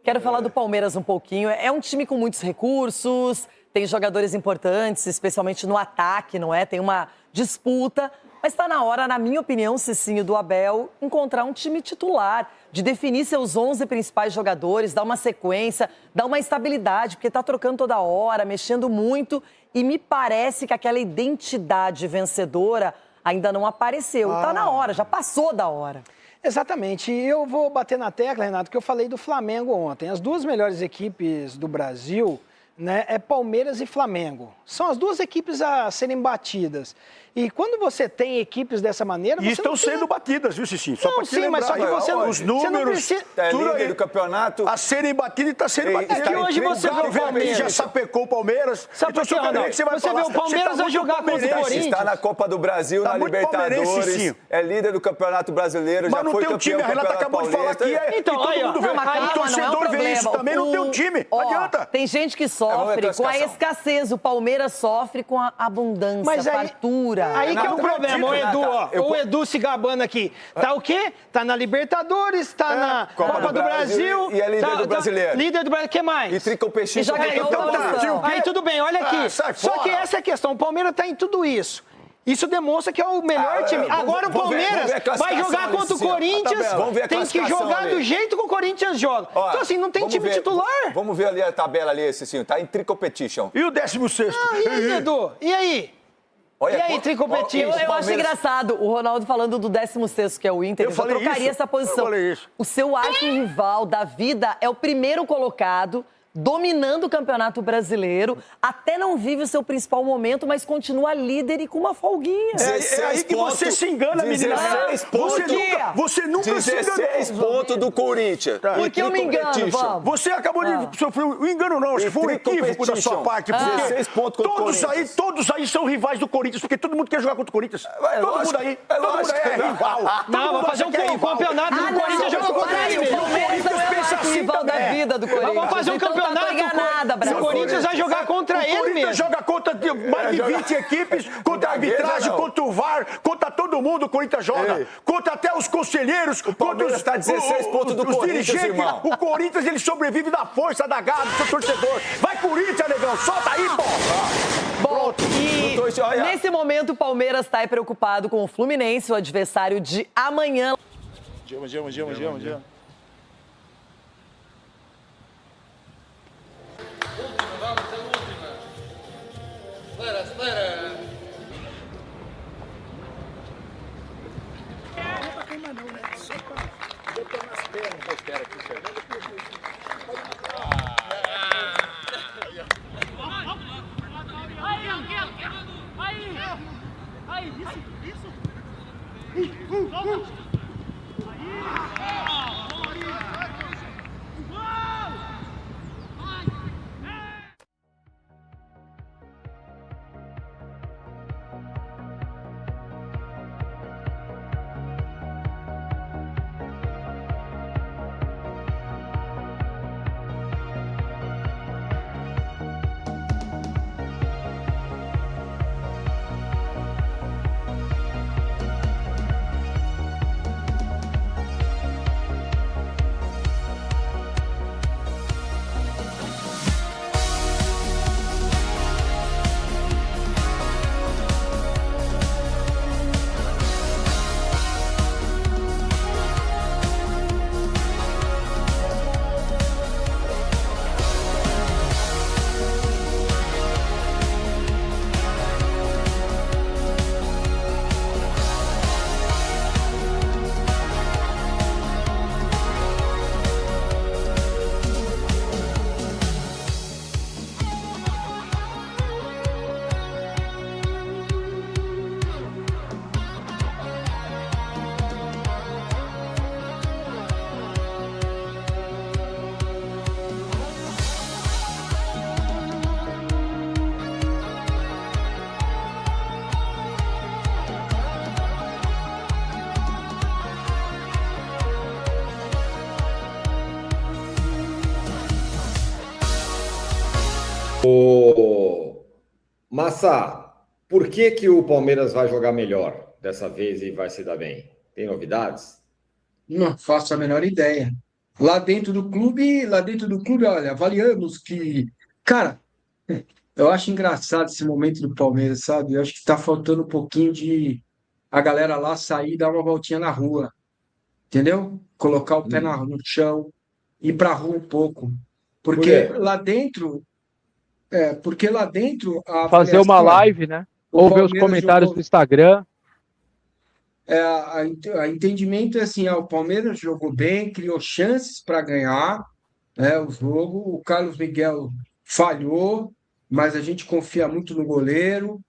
Quero falar do Palmeiras um pouquinho. É um time com muitos recursos, tem jogadores importantes, especialmente no ataque, não é? Tem uma disputa, mas está na hora, na minha opinião, Cicinho, do Abel, encontrar um time titular, de definir seus 11 principais jogadores, dar uma sequência, dar uma estabilidade, porque está trocando toda hora, mexendo muito, e me parece que aquela identidade vencedora ainda não apareceu. Está na hora, já passou da hora. Exatamente. E eu vou bater na tecla, Renato, que eu falei do Flamengo ontem. As duas melhores equipes do Brasil, né, é Palmeiras e Flamengo. São as duas equipes a serem batidas. E quando você tem equipes dessa maneira... E estão sendo batidas, viu, Cicinho? Só não, sim, mas só que você não... Os números... Você não é líder do campeonato. A serem batidas e está sendo batidas. É que hoje você vê o Palmeiras... já sapecou o Palmeiras. Sabe por quê, Ronaldo? Você vê o Palmeiras a jogar contra o Corinthians. Está na Copa do Brasil, na Libertadores. É líder do Campeonato Brasileiro, já foi campeão do Campeonato Paulista. Então, aí, ó. O torcedor vê isso também, não tem um time. Não adianta. Tem gente que sofre com a escassez. O Palmeiras sofre com a abundância, a fartura. Aí que é o problema. O Edu se gabando aqui. Tá o quê? Tá na Libertadores, tá na Copa do Brasil. E é líder do Brasileiro. Líder do Brasileiro. O que mais? E tricopechinho. Já ganhou o Brasil. Aí tudo bem, olha aqui. Só que essa é a questão. O Palmeiras tá em tudo isso. Isso demonstra que é o melhor time. Agora o Palmeiras vai jogar contra o Corinthians, tem que jogar do jeito que o Corinthians joga. Então, assim, não tem time titular. Vamos ver ali a tabela ali, Cicinho. Tá em tricompetition. E o 16º? E aí, Edu? E aí? Olha, e aí, tricompetition? Eu acho engraçado o Ronaldo falando do 16º, que é o Inter. Eu trocaria essa posição. Eu falei isso. O seu arquirrival da vida é o primeiro colocado, dominando o Campeonato Brasileiro, até não vive o seu principal momento, mas continua líder e com uma folguinha. É aí que você se engana, menina. 16 pontos. Você nunca se engana. 16 pontos do Corinthians. Por que eu me engano, vamos? Você acabou de sofrer um engano, não. Isso foi um equívoco da sua parte. 16 pontos contra o Corinthians. Todos aí são rivais do Corinthians, porque todo mundo quer jogar contra o Corinthians. Todo mundo aí. Todo mundo é rival. Não, vamos fazer um campeonato do Corinthians jogando contra ele. O Palmeiras é o rival da vida do Corinthians. Vamos fazer um campeonato. O Corinthians vai jogar contra ele mesmo. O Corinthians joga contra mais de 20 equipes, contra a arbitragem, contra o VAR, contra todo mundo o Corinthians joga. Contra até os conselheiros, contra os está 16 pontos do Corinthians, irmão. O Corinthians, ele sobrevive da força da garra do seu torcedor. Vai, Corinthians, negão, solta aí, pô! Bom, e nesse momento o Palmeiras está preocupado com o Fluminense, o adversário de amanhã. Gema. Espera. Não tá queimando não, né? Só pra botar nas pernas. Espera aqui, Aí, isso. Ô, Massa, por que o Palmeiras vai jogar melhor dessa vez e vai se dar bem? Tem novidades? Não faço a menor ideia. lá dentro do clube, olha, avaliamos que, cara, eu acho engraçado esse momento do Palmeiras, sabe? Eu acho que está faltando um pouquinho de a galera lá sair e dar uma voltinha na rua, entendeu? Colocar o pé no chão, ir para a rua um pouco. Por Porque quê? lá dentro, porque lá dentro a Fazer uma avaliação live, né? o Ou ver os Palmeiras comentários jogou, do Instagram. a entendimento é assim, o Palmeiras jogou bem, criou chances para ganhar, o jogo, o Carlos Miguel falhou, mas a gente confia muito no goleiro,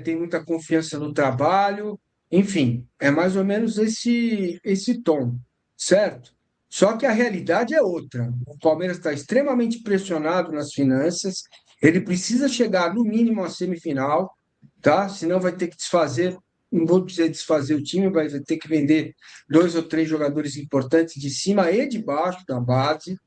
tem muita confiança no trabalho, enfim, é mais ou menos esse tom, certo? Só que a realidade é outra. O Palmeiras está extremamente pressionado nas finanças, ele precisa chegar no mínimo à semifinal, tá? Senão vai ter que desfazer, não vou dizer desfazer o time, vai ter que vender 2 ou 3 jogadores importantes de cima e de baixo da base.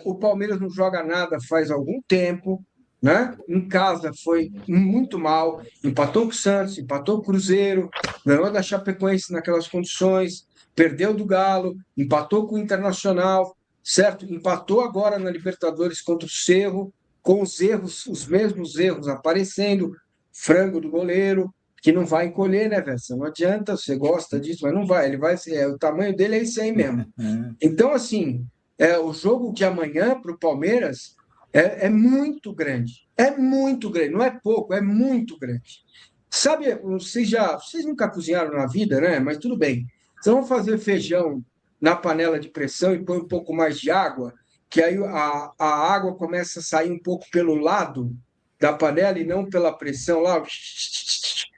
O Palmeiras não joga nada faz algum tempo, né? Em casa foi muito mal, empatou com o Santos, empatou com o Cruzeiro, ganhou da Chapecoense naquelas condições, perdeu do Galo, empatou com o Internacional, certo? Empatou agora na Libertadores contra o Cerro, com os erros, os mesmos erros aparecendo, frango do goleiro, que não vai encolher, né, velho? Não adianta, você gosta disso, mas não vai, ele vai, o tamanho dele é esse aí mesmo. Então, assim, o jogo de amanhã para o Palmeiras é muito grande. É muito grande. Não é pouco, é muito grande. Sabe, vocês nunca cozinharam na vida, né? Mas tudo bem. Vocês vão fazer feijão na panela de pressão e põe um pouco mais de água, que aí a água começa a sair um pouco pelo lado da panela e não pela pressão lá.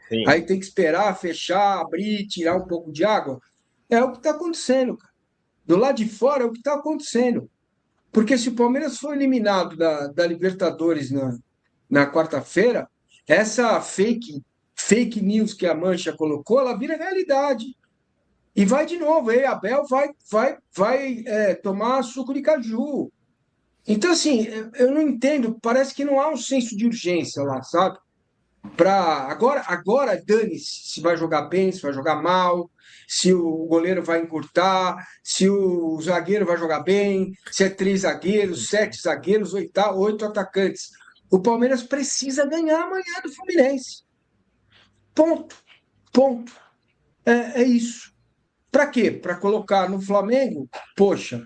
Sim. Aí tem que esperar, fechar, abrir, tirar um pouco de água. É o que está acontecendo, cara. Do lado de fora é o que está acontecendo. Porque se o Palmeiras for eliminado da Libertadores na quarta-feira, essa fake news que a Mancha colocou, ela vira realidade. E vai de novo, aí Abel vai tomar suco de caju. Então, assim, eu não entendo, parece que não há um senso de urgência lá, sabe? Agora dane-se se vai jogar bem, se vai jogar mal, se o goleiro vai encurtar, se o zagueiro vai jogar bem, se é 3 zagueiros, 7 zagueiros, 8 atacantes. O Palmeiras precisa ganhar amanhã do Fluminense. Ponto. Ponto. É isso. Para quê? Para colocar no Flamengo? Poxa,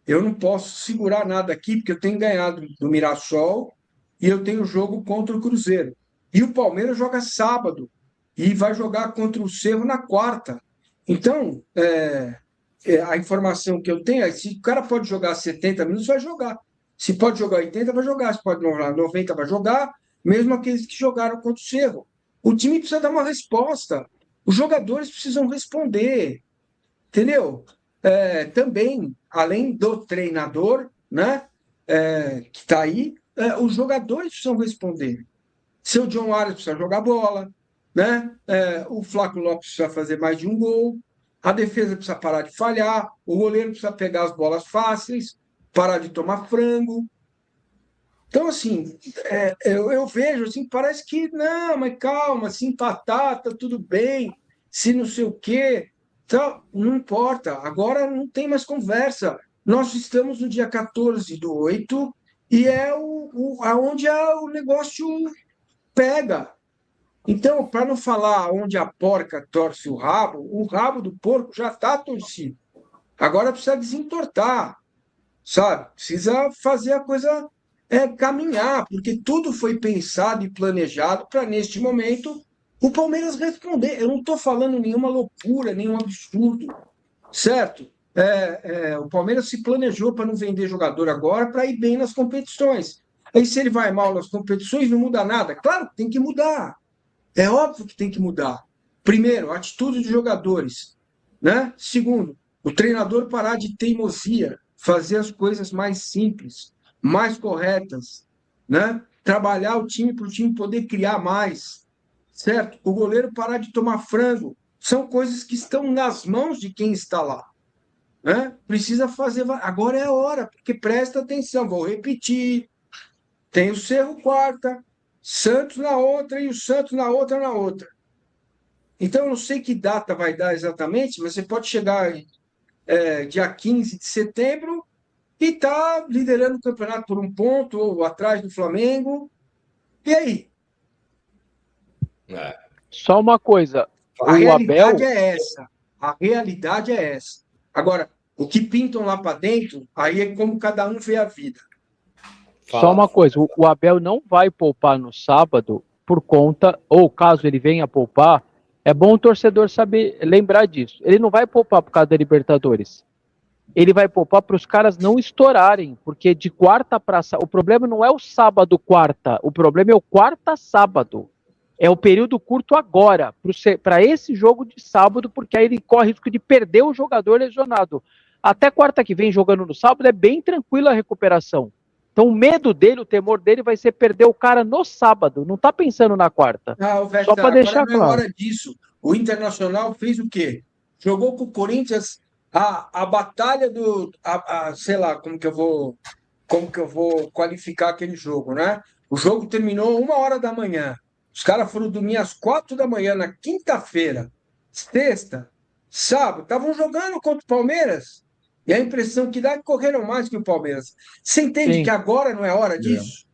eu não posso segurar nada aqui, porque eu tenho ganhado do Mirassol e eu tenho jogo contra o Cruzeiro. E o Palmeiras joga sábado e vai jogar contra o Cerro na quarta. Então, a informação que eu tenho é que se o cara pode jogar 70 minutos, vai jogar. Se pode jogar 80, vai jogar. Se pode jogar 90, vai jogar. Mesmo aqueles que jogaram contra o Cerro. O time precisa dar uma resposta. Os jogadores precisam responder. Entendeu? Também, além do treinador, né, que está aí, os jogadores precisam responder. Seu John Arias precisa jogar bola, né? O Flávio Lopes precisa fazer mais de um gol, a defesa precisa parar de falhar, o goleiro precisa pegar as bolas fáceis, parar de tomar frango. Então, assim, eu vejo, assim, parece que, não, mas calma, se empatar, tá tudo bem, se não sei o quê. Então, não importa, agora não tem mais conversa. Nós estamos no dia 14/8 e é onde o negócio pega. Então, para não falar onde a porca torce o rabo do porco já está torcido. Agora precisa desentortar, sabe? Precisa fazer a coisa caminhar, porque tudo foi pensado e planejado para, neste momento, o Palmeiras responder. Eu não estou falando nenhuma loucura, nenhum absurdo, certo? O Palmeiras se planejou para não vender jogador agora, para ir bem nas competições. Aí, se ele vai mal nas competições, não muda nada. Claro que tem que mudar. É óbvio que tem que mudar. Primeiro, a atitude dos jogadores, né? Segundo, o treinador parar de teimosia, fazer as coisas mais simples, mais corretas, né? Trabalhar o time para o time poder criar mais, certo? O goleiro parar de tomar frango. São coisas que estão nas mãos de quem está lá, né? Precisa fazer. Agora é a hora, porque presta atenção, vou repetir. Tem o Cerro quarta, Santos na outra e o Santos na outra. Então, eu não sei que data vai dar exatamente, mas você pode chegar dia 15 de setembro, e está liderando o campeonato por 1 ponto, ou atrás do Flamengo. E aí? Só uma coisa. A realidade é essa. A realidade é essa. Agora, o que pintam lá para dentro, aí é como cada um vê a vida. Só uma coisa, o Abel não vai poupar no sábado por conta, ou caso ele venha poupar, é bom o torcedor saber lembrar disso. Ele não vai poupar por causa da Libertadores. Ele vai poupar para os caras não estourarem, porque de quarta para sábado, o problema não é o sábado quarta, o problema é o quarta sábado. É o período curto agora, para esse jogo de sábado, porque aí ele corre risco de perder o jogador lesionado. Até quarta que vem jogando no sábado é bem tranquila a recuperação. Então o medo dele, o temor dele vai ser perder o cara no sábado, não tá pensando na quarta. Só para deixar claro. Não é hora disso. O Internacional fez o quê? Jogou com o Corinthians a batalha do... sei lá, como que eu vou qualificar aquele jogo, né? O jogo terminou 1h da manhã. Os caras foram dormir às 4 da manhã na quinta-feira, sexta, sábado, estavam jogando contra o Palmeiras. E a impressão que dá é que correram mais que o Palmeiras. Você entende que agora não é hora disso?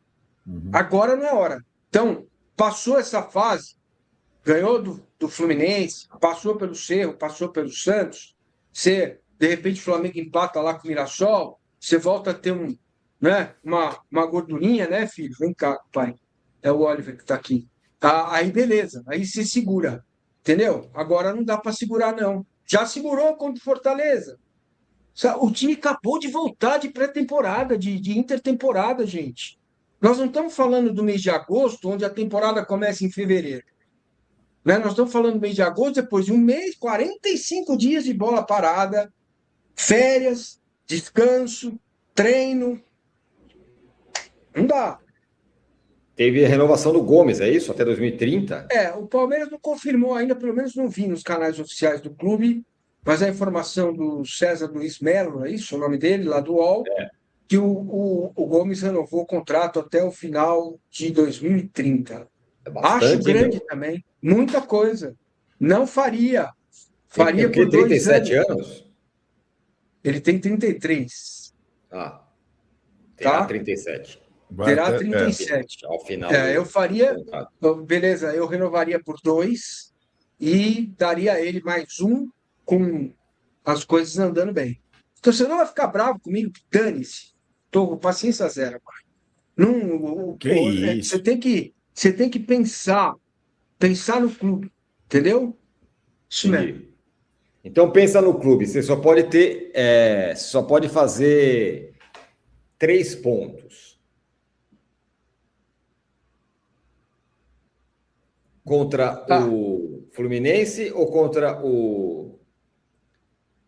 Agora não é hora. Então, passou essa fase, ganhou do Fluminense, passou pelo Cerro, passou pelo Santos. Você, de repente, o Flamengo empata lá com o Mirassol, você volta a ter uma gordurinha, né, filho? Vem cá, pai. É o Oliver que está aqui. Aí, beleza. Aí se segura. Entendeu? Agora não dá para segurar, não. Já segurou contra o Fortaleza. O time acabou de voltar de pré-temporada, de intertemporada, gente. Nós não estamos falando do mês de agosto, onde a temporada começa em fevereiro. Né? Nós estamos falando do mês de agosto, depois de um mês, 45 dias de bola parada, férias, descanso, treino. Não dá. Teve a renovação do Gomes, é isso? Até 2030? O Palmeiras não confirmou ainda, pelo menos não vi nos canais oficiais do clube, mas a informação do César Luiz Melo, é isso o nome dele, lá do UOL, que o Gomes renovou o contrato até o final de 2030. Acho grande também, muita coisa. Não faria. Faria por 37 anos? Ele tem 33. Terá 37. Terá 37. Ao final. Eu faria. Beleza, eu renovaria por 2 e daria a ele mais 1 com as coisas andando bem. O torcedor vai ficar bravo comigo, dane-se. Estou com paciência zero. Você tem que pensar no clube, entendeu? Isso mesmo. Então pensa no clube. Você só pode fazer 3 pontos. Contra o Fluminense ou contra o...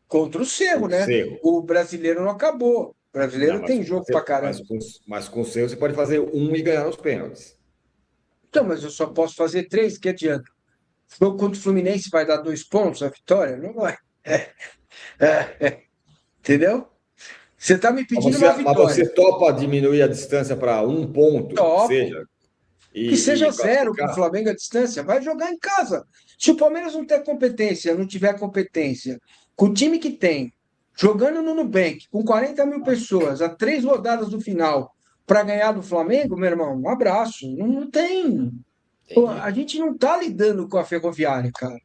Contra o Cerro, né? Cerro. O brasileiro não acabou. O brasileiro tem jogo pra caramba. Mas com o Cerro você pode fazer 1 e ganhar os pênaltis. Então, mas eu só posso fazer 3, que adianta? O jogo contra o Fluminense vai dar 2 pontos a vitória? Não vai. Entendeu? Você está me pedindo uma vitória. Mas você topa diminuir a distância para 1 ponto? Topo. Que seja 0 com o Flamengo a distância. Vai jogar em casa. Se o Palmeiras não tiver competência, com o time que tem, jogando no Nubank, com 40 mil pessoas, a 3 rodadas do final, para ganhar do Flamengo, meu irmão, um abraço. Não tem. Pô, a gente não está lidando com a Ferroviária, cara.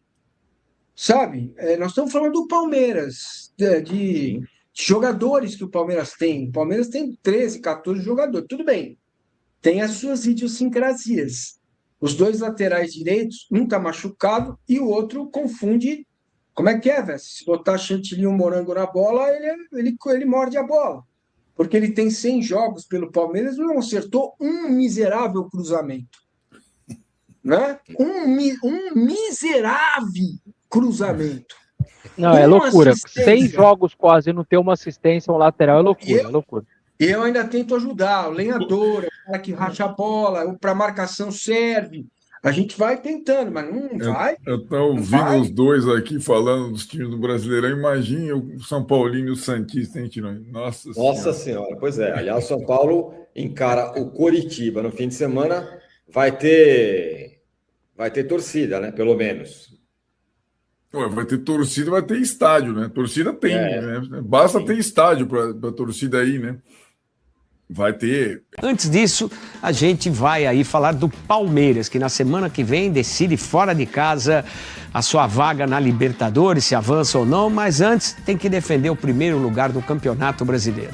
Sabe? Nós estamos falando do Palmeiras, de jogadores que o Palmeiras tem. O Palmeiras tem 13, 14 jogadores. Tudo bem. Tem as suas idiosincrasias. Os 2 laterais direitos, um está machucado e o outro confunde. Como é que é, velho? Se botar chantilly ou morango na bola, ele morde a bola. Porque ele tem 100 jogos pelo Palmeiras e não acertou um miserável cruzamento. Né? Um miserável cruzamento. Não, é loucura. 100 jogos quase não ter uma assistência, um lateral, é loucura, é loucura. E eu ainda tento ajudar, o lenhador, o cara que racha a bola, para marcação serve. A gente vai tentando, mas não vai. Eu estou ouvindo os dois aqui falando dos times do Brasileirão. Imagine o São Paulino e o Santista, hein, Tironi? Nossa Senhora, pois é. Aliás, o São Paulo encara o Coritiba no fim de semana. Vai ter torcida, né? Pelo menos. Ué, vai ter torcida, vai ter estádio, né? Torcida tem, né? Basta ter estádio para torcida aí, né? Vai ter. Antes disso, a gente vai aí falar do Palmeiras, que na semana que vem decide fora de casa a sua vaga na Libertadores, se avança ou não, mas antes tem que defender o primeiro lugar do Campeonato Brasileiro.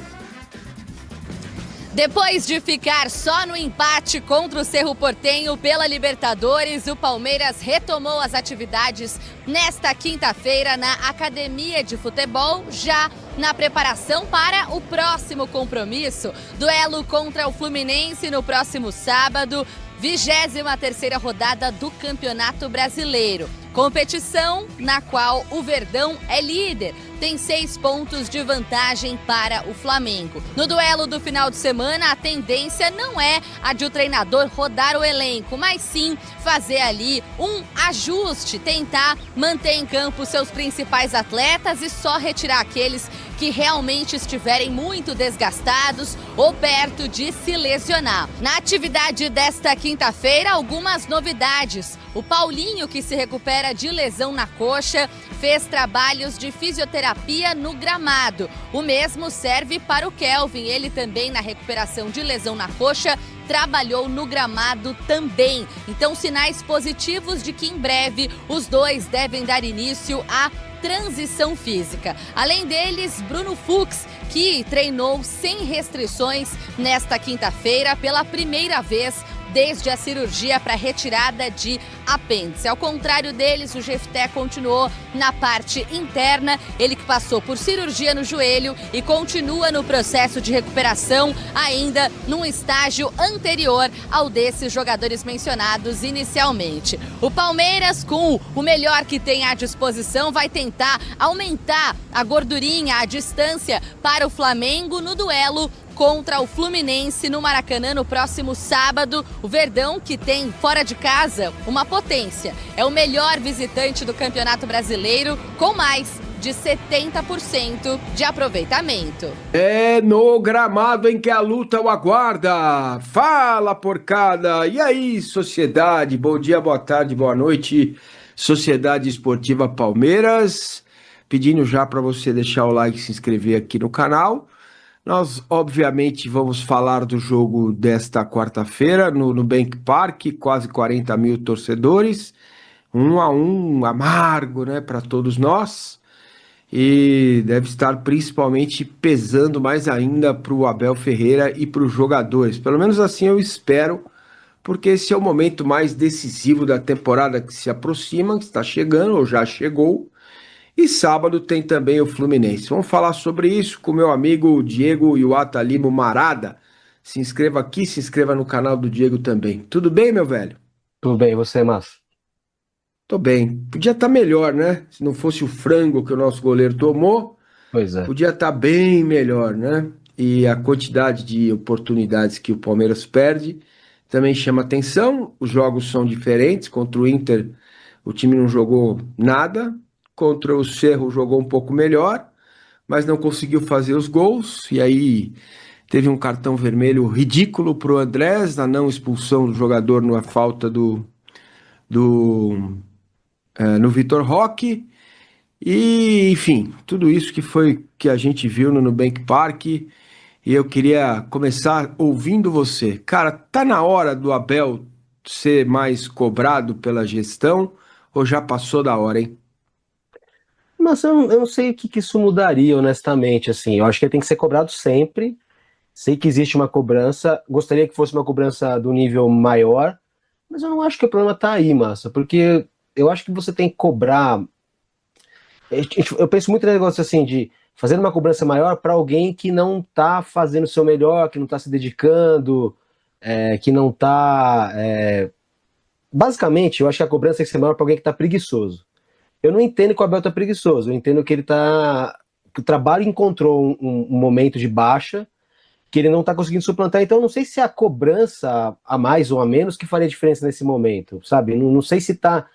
Depois de ficar só no empate contra o Cerro Porteño pela Libertadores, o Palmeiras retomou as atividades nesta quinta-feira na Academia de Futebol, já na preparação para o próximo compromisso, duelo contra o Fluminense no próximo sábado, 23ª rodada do Campeonato Brasileiro. Competição na qual o Verdão é líder, tem 6 pontos de vantagem para o Flamengo. No duelo do final de semana, a tendência não é a de o treinador rodar o elenco, mas sim fazer ali um ajuste, tentar manter em campo seus principais atletas e só retirar aqueles que realmente estiverem muito desgastados ou perto de se lesionar. Na atividade desta quinta-feira, algumas novidades. O Paulinho, que se recupera de lesão na coxa, fez trabalhos de fisioterapia no gramado. O mesmo serve para o Kelvin, ele também na recuperação de lesão na coxa, trabalhou no gramado também. Então, sinais positivos de que em breve os dois devem dar início à transição física. Além deles, Bruno Fux, que treinou sem restrições nesta quinta-feira pela primeira vez desde a cirurgia para retirada de apêndice. Ao contrário deles, o Jefté continuou na parte interna, ele que passou por cirurgia no joelho e continua no processo de recuperação, ainda num estágio anterior ao desses jogadores mencionados inicialmente. O Palmeiras, com o melhor que tem à disposição, vai tentar aumentar a gordurinha, a distância para o Flamengo no duelo contra o Fluminense no Maracanã no próximo sábado. O Verdão, que tem fora de casa uma potência, é o melhor visitante do Campeonato Brasileiro, com mais de 70% de aproveitamento. É no gramado em que a luta o aguarda. Fala, porcada! E aí, sociedade? Bom dia, boa tarde, boa noite. Sociedade Esportiva Palmeiras. Pedindo já para você deixar o like e se inscrever aqui no canal. Nós, obviamente, vamos falar do jogo desta quarta-feira no Nubank Park, quase 40 mil torcedores, 1-1 amargo, né, para todos nós, e deve estar principalmente pesando mais ainda para o Abel Ferreira e para os jogadores, pelo menos assim eu espero, porque esse é o momento mais decisivo da temporada que se aproxima, que está chegando ou já chegou. E sábado tem também o Fluminense. Vamos falar sobre isso com meu amigo Diego Iwata Limo Marada. Se inscreva aqui, se inscreva no canal do Diego também. Tudo bem, meu velho? Tudo bem, e você, Márcio? Tô bem. Podia estar melhor, né? Se não fosse o frango que o nosso goleiro tomou, pois é. Podia estar bem melhor, né? E a quantidade de oportunidades que o Palmeiras perde também chama atenção. Os jogos são diferentes. Contra o Inter, o time não jogou nada. Contra o Cerro jogou um pouco melhor, mas não conseguiu fazer os gols. E aí teve um cartão vermelho ridículo para o Andrés, na não expulsão do jogador na falta no Vitor Roque. E, enfim, tudo isso que a gente viu no Nubank Park. E eu queria começar ouvindo você. Cara, tá na hora do Abel ser mais cobrado pela gestão ou já passou da hora, hein? Mas eu não sei o que isso mudaria, honestamente, assim. Eu acho que ele tem que ser cobrado sempre. Sei que existe uma cobrança, gostaria que fosse uma cobrança do nível maior, mas eu não acho que o problema tá aí, Massa, porque eu acho que você tem que cobrar. Eu penso muito no negócio assim, de fazer uma cobrança maior para alguém que não tá fazendo o seu melhor, que não tá se dedicando, que não tá... Basicamente, eu acho que a cobrança tem que ser maior para alguém que tá preguiçoso. Eu não entendo que o Abel tá preguiçoso, eu entendo que que o trabalho encontrou um momento de baixa, que ele não tá conseguindo suplantar, então eu não sei se é a cobrança a mais ou a menos que faria diferença nesse momento, sabe? Não sei se tá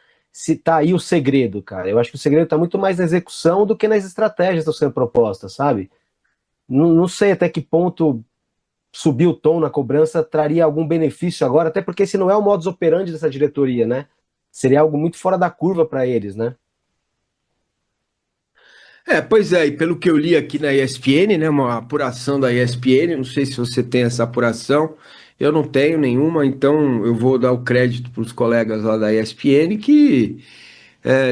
aí o segredo, cara. Eu acho que o segredo tá muito mais na execução do que nas estratégias que estão sendo propostas, sabe? Não sei até que ponto subir o tom na cobrança traria algum benefício agora, até porque esse não é o modus operandi dessa diretoria, né? Seria algo muito fora da curva para eles, né? Pois é, e pelo que eu li aqui na ESPN, né, uma apuração da ESPN, não sei se você tem essa apuração, eu não tenho nenhuma, então eu vou dar o crédito para os colegas lá da ESPN que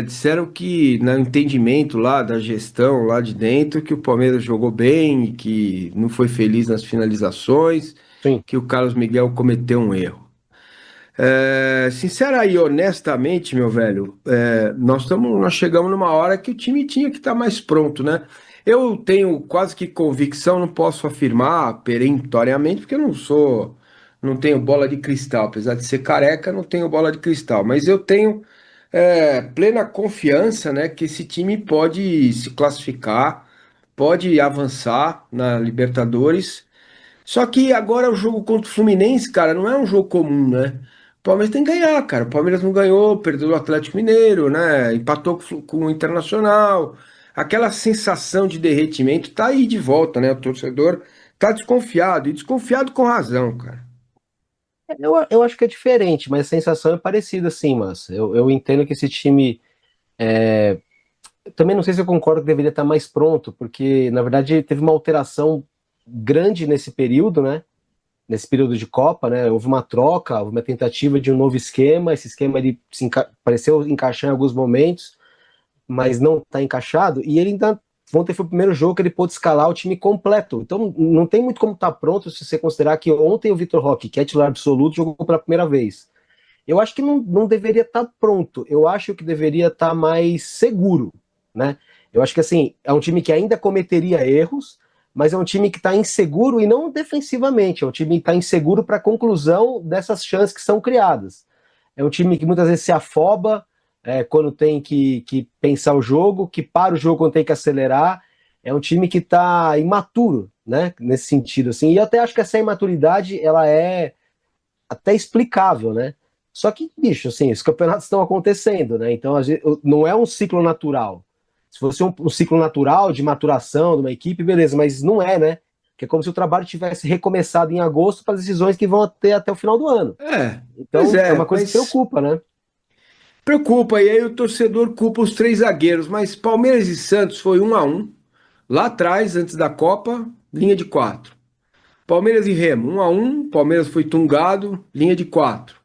disseram que, no entendimento lá da gestão lá de dentro, que o Palmeiras jogou bem, que não foi feliz nas finalizações, que o Carlos Miguel cometeu um erro. Sincera e honestamente, meu velho, nós chegamos numa hora que o time tinha que estar mais pronto, né? Eu tenho quase que convicção, não posso afirmar peremptoriamente, porque eu não tenho bola de cristal, apesar de ser careca, não tenho bola de cristal, mas eu tenho plena confiança, né, que esse time pode se classificar, pode avançar na Libertadores. Só que agora o jogo contra o Fluminense, cara, não é um jogo comum, né? O Palmeiras tem que ganhar, cara. O Palmeiras não ganhou, perdeu o Atlético Mineiro, né? Empatou com o Internacional. Aquela sensação de derretimento tá aí de volta, né? O torcedor tá desconfiado, e desconfiado com razão, cara. Eu acho que é diferente, mas a sensação é parecida, sim, mas eu entendo que esse time. Também não sei se eu concordo que deveria estar mais pronto, porque, na verdade, teve uma alteração grande nesse período, né? Nesse período de Copa, né? Houve uma troca, houve uma tentativa de um novo esquema. Esse esquema ele pareceu encaixar em alguns momentos, mas não está encaixado. E ele ainda ontem foi o primeiro jogo que ele pôde escalar o time completo. Então não tem muito como estar pronto se você considerar que ontem o Vitor Roque, que é titular absoluto, jogou pela primeira vez. Eu acho que não deveria estar pronto. Eu acho que deveria estar mais seguro, né? Eu acho que assim, é um time que ainda cometeria erros, mas é um time que está inseguro e não defensivamente, é um time que está inseguro para a conclusão dessas chances que são criadas. É um time que muitas vezes se afoba quando tem que pensar o jogo, que para o jogo quando tem que acelerar. É um time que está imaturo, né, nesse sentido. Assim. E eu até acho que essa imaturidade ela é até explicável, né? Só que, bicho, assim, os campeonatos estão acontecendo, né? Então não é um ciclo natural. Se fosse um ciclo natural de maturação de uma equipe, beleza, mas não é, né? Que é como se o trabalho tivesse recomeçado em agosto para as decisões que vão ter até o final do ano. Então é uma coisa que preocupa, né? Preocupa, e aí o torcedor culpa os 3 zagueiros, mas Palmeiras e Santos foi 1-1, lá atrás, antes da Copa, linha de 4. Palmeiras e Remo, 1-1, Palmeiras foi tungado, linha de 4.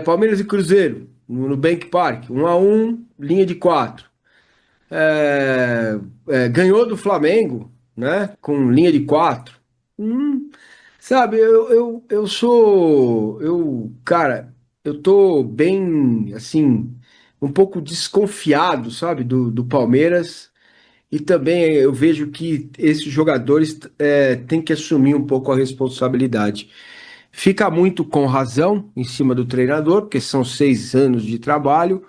Palmeiras e Cruzeiro, no Bank Park, 1-1, linha de 4. Ganhou do Flamengo, né? Com linha de 4. Sabe, cara, eu tô bem, assim, um pouco desconfiado, sabe, do Palmeiras. E também eu vejo que esses jogadores têm que assumir um pouco a responsabilidade. Fica muito com razão em cima do treinador, porque são 6 anos de trabalho.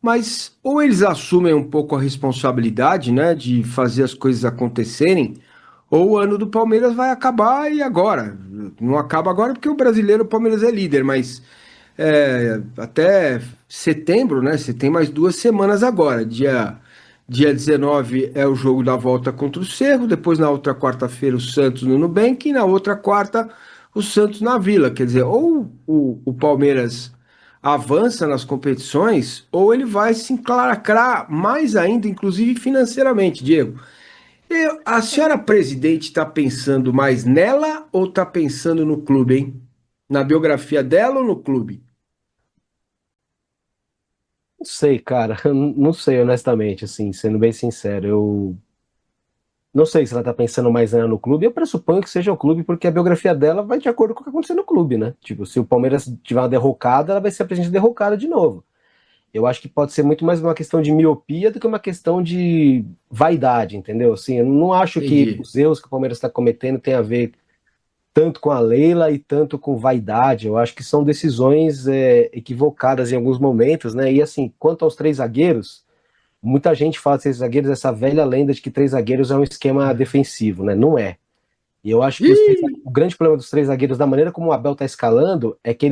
Mas ou eles assumem um pouco a responsabilidade, né, de fazer as coisas acontecerem, ou o ano do Palmeiras vai acabar e agora. Não acaba agora porque o brasileiro, o Palmeiras é líder, mas até setembro, né, você tem mais 2 semanas agora. Dia 19 é o jogo da volta contra o Cerro, depois na outra quarta-feira o Santos no Nubank e na outra quarta o Santos na Vila. Quer dizer, ou o Palmeiras avança nas competições, ou ele vai se enclacrar mais ainda, inclusive financeiramente, Diego. A senhora presidente está pensando mais nela ou está pensando no clube, hein? Na biografia dela ou no clube? Não sei, cara. Não sei, honestamente, assim, sendo bem sincero. Eu não sei se ela tá pensando mais nela no clube. Eu pressuponho que seja o clube, porque a biografia dela vai de acordo com o que aconteceu no clube, né? Tipo, se o Palmeiras tiver uma derrocada, ela vai ser a presidente derrocada de novo. Eu acho que pode ser muito mais uma questão de miopia do que uma questão de vaidade, entendeu? Assim, eu não acho que os erros que o Palmeiras está cometendo tem a ver tanto com a Leila e tanto com vaidade. Eu acho que são decisões equivocadas em alguns momentos, né? E assim, quanto aos 3 zagueiros, muita gente fala de 3 zagueiros, essa velha lenda de que 3 zagueiros é um esquema defensivo, né? Não é. E eu acho que o grande problema dos 3 zagueiros, da maneira como o Abel tá escalando, é que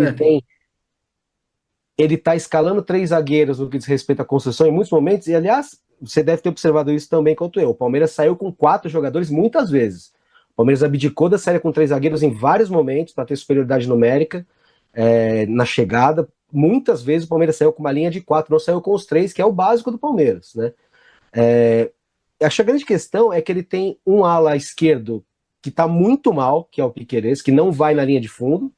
ele tá escalando 3 zagueiros no que diz respeito à construção em muitos momentos, e aliás, você deve ter observado isso também quanto eu. O Palmeiras saiu com 4 jogadores muitas vezes. O Palmeiras abdicou da série com 3 zagueiros em vários momentos para ter superioridade numérica na chegada. Muitas vezes o Palmeiras saiu com uma linha de 4, não saiu com os 3, que é o básico do Palmeiras, né? Acho que a grande questão é que ele tem um ala esquerdo que tá muito mal, que é o Piquerez, que não vai na linha de fundo.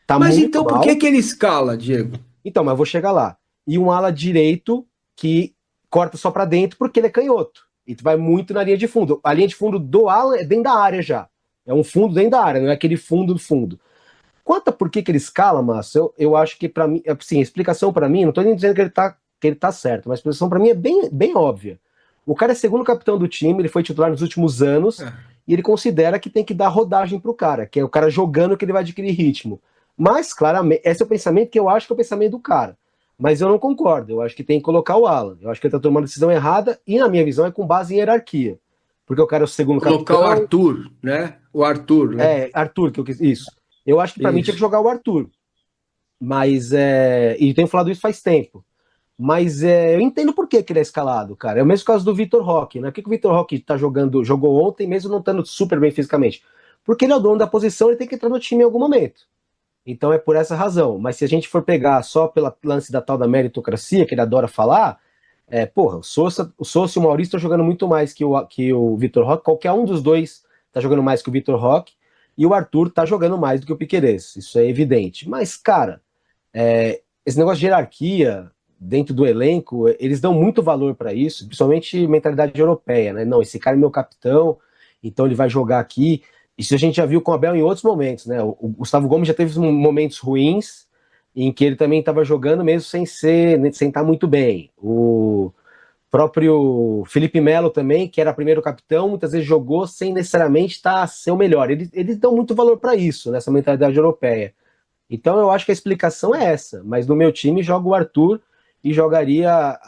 Tá Mas muito então mal. por que ele escala, Diego? Então, mas eu vou chegar lá. E um ala direito que corta só pra dentro porque ele é canhoto. E vai muito na linha de fundo. A linha de fundo do ala é dentro da área já. É um fundo dentro da área, não é aquele fundo do fundo. Quanto a por que ele escala, Márcio, eu acho que pra mim, assim, a explicação pra mim, não tô nem dizendo que ele tá certo, mas a explicação pra mim é bem óbvia. O cara é segundo capitão do time, ele foi titular nos últimos anos, e ele considera que tem que dar rodagem pro cara, que é o cara jogando que ele vai adquirir ritmo. Mas, claramente, esse é o pensamento que eu acho que é o pensamento do cara. Mas eu não concordo, eu acho que tem que colocar o Alan. Eu acho que ele tá tomando a decisão errada, e na minha visão é com base em hierarquia. Porque o cara é o segundo capitão... Colocar o Arthur, né? O Arthur, né? Arthur, que eu quis... Isso. Eu acho que pra mim tinha que jogar o Arthur. Mas, e tenho falado isso faz tempo. Mas eu entendo por que ele é escalado, cara. É o mesmo caso do Vitor Roque, né? Por que o Vitor Roque jogou ontem, mesmo não estando super bem fisicamente? Porque ele é o dono da posição, ele tem que entrar no time em algum momento. Então é por essa razão. Mas se a gente for pegar só pelo lance da tal da meritocracia, que ele adora falar, o Sousa e o Maurício estão jogando muito mais que o Vitor Roque. Qualquer um dos dois tá jogando mais que o Vitor Roque. E o Arthur tá jogando mais do que o Piquerez. Isso é evidente. Mas, cara, esse negócio de hierarquia dentro do elenco, eles dão muito valor para isso, principalmente mentalidade europeia, né? Não, esse cara é meu capitão, então ele vai jogar aqui. Isso a gente já viu com o Abel em outros momentos, né? O Gustavo Gomes já teve momentos ruins em que ele também estava jogando mesmo sem estar muito bem. O próprio Felipe Melo também, que era primeiro capitão, muitas vezes jogou sem necessariamente ser o melhor. Eles dão muito valor para isso, nessa mentalidade europeia. Então eu acho que a explicação é essa, mas no meu time joga o Arthur e jogaria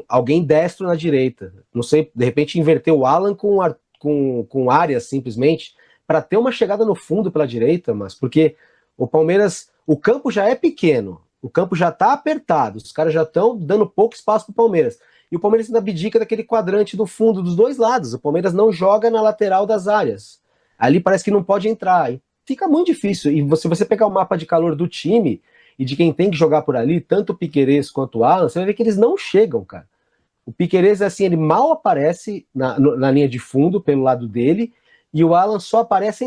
alguém destro na direita. Não sei, de repente inverter o Alan com Arias simplesmente, para ter uma chegada no fundo pela direita, mas porque o Palmeiras, o campo já é pequeno, o campo já está apertado, os caras já estão dando pouco espaço para o Palmeiras. E o Palmeiras ainda abdica daquele quadrante do fundo dos dois lados. O Palmeiras não joga na lateral das áreas. Ali parece que não pode entrar. E fica muito difícil. E se você pegar o mapa de calor do time e de quem tem que jogar por ali, tanto o Piquerez quanto o Alan, você vai ver que eles não chegam, cara. O Piquerez, assim, ele mal aparece na linha de fundo, pelo lado dele, e o Alan só aparece